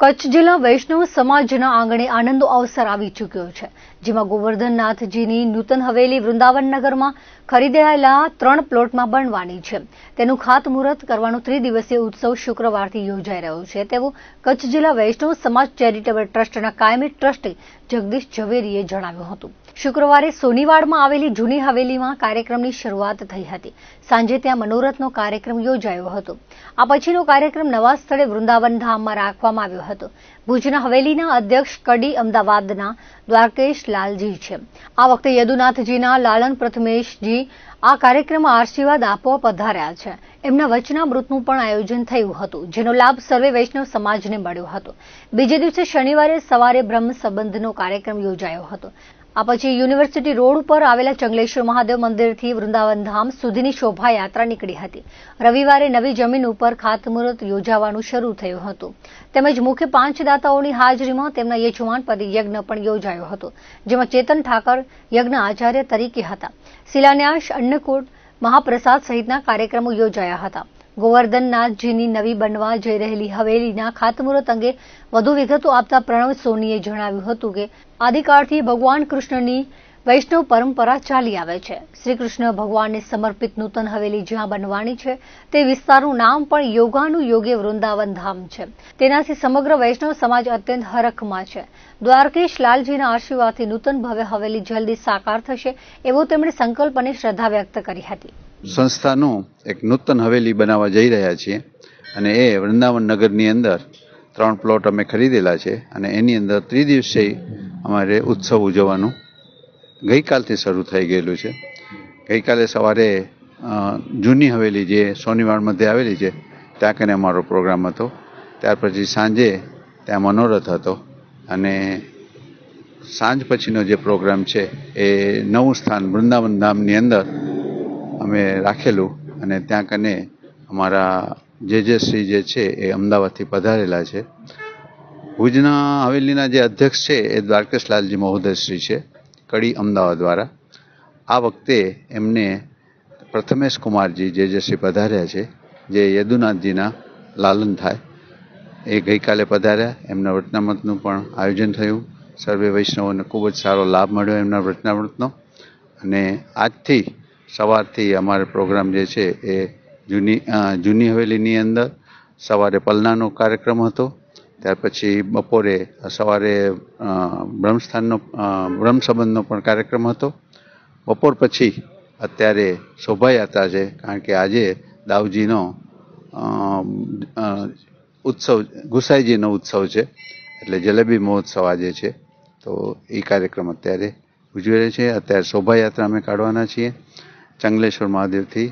કચ્છ જિલ્લા વૈષ્ણવ સમાજના આંગણે આનંદનો અવસર આવી ચૂક્યો છે, જેમાં ગોવર્ધનનાથજીની નૂતન હવેલી વૃંદાવન નગરમાં ખરીદાયેલા 3 પ્લોટમાં બનવાની છે. તેનું ખાતમુહૂર્ત કરવાનો ત્રિદિવસીય ઉત્સવ શુક્રવારથી યોજાઈ રહ્યો છે, તેવું કચ્છ જિલ્લા વૈષ્ણવ સમાજ ચેરિટેબલ ટ્રસ્ટના કાયમી ટ્રસ્ટી જગદીશ ઝવેરીએ જણાવ્યું હતું. શુક્રવારે સોનીવાડમાં આવેલી જૂની હવેલીમાં કાર્યક્રમની શરૂઆત થઈ હતી. સાંજે ત્યાં મનોરથનો કાર્યક્રમ યોજાયો હતો. આ પછીનો કાર્યક્રમ નવા સ્થળે વૃંદાવન ધામમાં રાખવામાં આવ્યો હતો. ભુજના હવેલીના અધ્યક્ષ કડી અમદાવાદના દ્વારકેશ લાલજી છે. આ વખતે યદુનાથજીના લાલન પ્રથમેશજી આ કાર્યક્રમમાં આશીર્વાદ આપવા પધાર્યા છે. એમના વચનામૃતનું પણ આયોજન થયું હતું, જેનો લાભ સર્વે વૈષ્ણવ સમાજને મળ્યો હતો. બીજે દિવસે શનિવારે સવારે બ્રહ્મ સંબંધનો કાર્યક્રમ યોજાયો હતો. આ પછી યુનિવર્સિટી રોડ ઉપર આવેલા ચંગલેશ્વર મહાદેવ મંદિરથી વૃંદાવન ધામ સુધીની શોભાયાત્રા નીકળી હતી. રવિવારે નવી જમીન ઉપર ખાતમુહૂર્ત યોજાવાનું શરૂ થયું હતું. તેમજ મુખ્ય 5 દાતાઓની હાજરીમાં તેમના યજમાનપદે યજ્ઞ પણ યોજાયો હતો, જેમાં ચેતન ઠાકર યજ્ઞ આચાર્ય તરીકે હતા. શિલાન્યાસ, અન્નકૂટ, મહાપ્રસાદ સહિતના કાર્યક્રમો યોજાયા હતા. ગોવર્ધનનાથજીની નવી બનવા જઈ રહેલી હવેલીના ખાતમુહૂર્ત અંગે વધુ વિગતો આપતા પ્રણવ સોનીએ જણાવ્યું હતું કે આદિકાળથી ભગવાન કૃષ્ણની વૈષ્ણવ પરંપરા ચાલી આવે છે. શ્રી કૃષ્ણ ભગવાનને સમર્પિત નૂતન હવેલી જ્યાં બનવાની છે તે વિસ્તારનું નામ પણ યોગાનુયોગે વૃંદાવન ધામ છે. તેનાથી સમગ્ર વૈષ્ણવ સમાજ અત્યંત હરખમાં છે. દ્વારકેશ લાલજીના આશીર્વાદથી નૂતન ભવ્ય હવેલી જલ્દી સાકાર થશે એવો તેમણે સંકલ્પ અને શ્રદ્ધા વ્યક્ત કરી હતી. સંસ્થાનું એક નૂતન હવેલી બનાવવા જઈ રહ્યા છીએ અને એ વૃંદાવન નગરની અંદર 3 પ્લોટ અમે ખરીદેલા છે અને એની અંદર ત્રિદિવસીય અમારે ઉત્સવ ઉજવવાનું ગઈકાલથી શરૂ થઈ ગયેલું છે. ગઈકાલે સવારે જૂની હવેલી જે સોનીવાડ મધ્યે આવેલી છે ત્યાં કને અમારો પ્રોગ્રામ હતો. ત્યાર પછી સાંજે ત્યાં મનોરથ હતો અને સાંજ પછીનો જે પ્રોગ્રામ છે એ નવું સ્થાન વૃંદાવન ધામની અંદર અમે રાખેલું અને ત્યાં કને અમારા શ્રી જે છે એ અમદાવાદથી પધારેલા છે. ભુજના હવેલીના જે અધ્યક્ષ છે એ દ્વારકેશ લાલજી મહોદયશ્રી છે, કડી અમદાવાદ દ્વારા. આ વખતે એમને પ્રથમેશ કુમારજી શ્રી પધાર્યા છે, જે યદુનાથજીના લાલન થાય. એ ગઈકાલે પધાર્યા. એમના વચનામૃતનું પણ આયોજન થયું. સર્વે વૈષ્ણવોને ખૂબ જ સારો લાભ મળ્યો એમના વચનામૃતનો. અને આજથી સવારથી અમારો પ્રોગ્રામ જે છે એ જૂની હવેલીની અંદર સવારે પલનાનો કાર્યક્રમ હતો. ત્યાર પછી બપોરે સવારે બ્રહ્મ સંબંધનો પણ કાર્યક્રમ હતો. બપોર પછી અત્યારે શોભાયાત્રા છે, કારણ કે આજે દાઉજીનો ઉત્સવ, ગુસાઈજીનો ઉત્સવ છે, એટલે જલેબી મહોત્સવ આજે છે. તો એ કાર્યક્રમ અત્યારે ઉજવી રહ્યો છે. અત્યારે શોભાયાત્રા અમે કાઢવાના છીએ ચંગલેશ્વર મહાદેવથી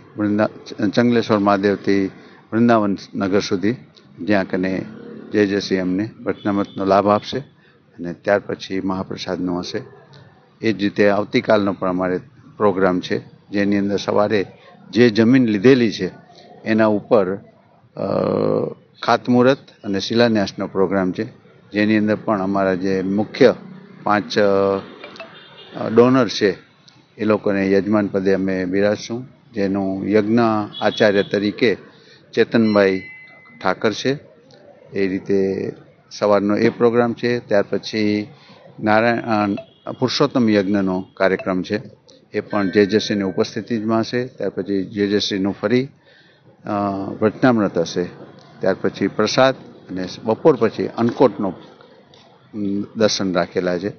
વૃંદાવન નગર સુધી, જ્યાં કને શ્રી અમને વચનામૃતનો લાભ આપશે અને ત્યાર પછી મહાપ્રસાદનો હશે. એ જ રીતે આવતીકાલનો પણ અમારે પ્રોગ્રામ છે, જેની અંદર સવારે જે જમીન લીધેલી છે એના ઉપર ખાતમુહૂર્ત અને શિલાન્યાસનો પ્રોગ્રામ છે, જેની અંદર પણ અમારા જે મુખ્ય 5 ડોનર છે એ લોકોને યજમાન પદે અમે બિરાજશું, જેનું યજ્ઞ આચાર્ય તરીકે ચેતનભાઈ ઠાકર છે. એ રીતે સવારનો એ પ્રોગ્રામ છે. ત્યાર પછી પુરુષોત્તમ યજ્ઞનો કાર્યક્રમ છે, એ પણ શ્રીની ઉપસ્થિતિમાં હશે. ત્યાર પછી શ્રીનું ફરી વચનામૃત હશે. ત્યાર પછી પ્રસાદ અને બપોર પછી અન્નકોટનો દર્શન રાખેલા છે.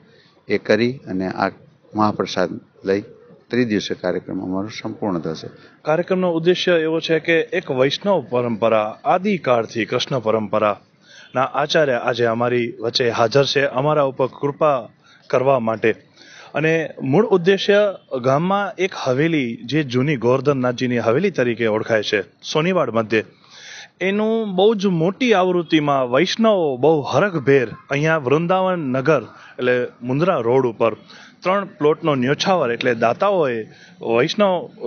એ કરી અને આ મહાપ્રસાદ લઈ ત્રિદિવસીય કાર્યક્રમ અમારો સંપૂર્ણ થશે. કાર્યક્રમનો ઉદ્દેશ્ય એવો છે કે એક વૈષ્ણવ પરંપરા, આદિકાળથી કૃષ્ણ પરંપરાના આચાર્ય આજે અમારી વચ્ચે હાજર છે, અમારા ઉપર કૃપા કરવા માટે. અને મૂળ ઉદ્દેશ્ય ગામમાં એક હવેલી, જે જૂની ગોવર્ધનનાથજીની હવેલી તરીકે ઓળખાય છે સોનીવાડ મધ્યે, એનું બહુ જ મોટી આવૃત્તિમાં વૈષ્ણવો બહુ હરખભેર અહીંયા વૃંદાવન નગર એટલે મુન્દ્રા રોડ ઉપર 3 પ્લોટનો ન્યોછાવર એટલે દાતાઓએ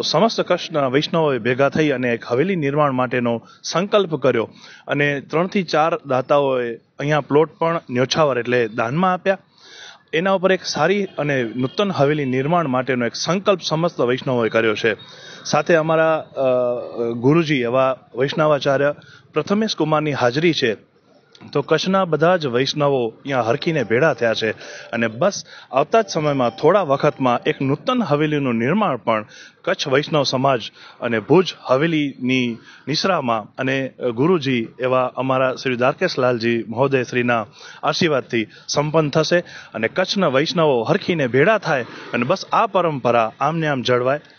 સમસ્ત કચ્છના વૈષ્ણવોએ ભેગા થઈ અને એક હવેલી નિર્માણ માટેનો સંકલ્પ કર્યો અને 3 થી 4 દાતાઓએ અહીંયા પ્લોટ પણ ન્યોછાવર એટલે દાનમાં આપ્યા. એના ઉપર એક સારી અને નૂતન હવેલી નિર્માણ માટેનો એક સંકલ્પ સમસ્ત વૈષ્ણવોએ કર્યો છે. સાથે અમારા ગુરુજી એવા વૈષ્ણવાચાર્ય પ્રથમેશ કુમારની હાજરી છે. તો કચ્છના બધા જ વૈષ્ણવો અહીંયા હરખીને ભેળા થયા છે અને બસ આવતા જ સમયમાં થોડા વખતમાં એક નૂતન હવેલીનું નિર્માણ પણ કચ્છ વૈષ્ણવ સમાજ અને ભુજ હવેલીની નિશ્રામાં અને ગુરુજી એવા અમારા શ્રી દ્વારકેશલાલજી મહોદય શ્રીના આશીર્વાદથી સંપન્ન થશે અને કચ્છના વૈષ્ણવો હરખીને ભેળા થાય અને બસ આ પરંપરા આમને આમ જળવાય.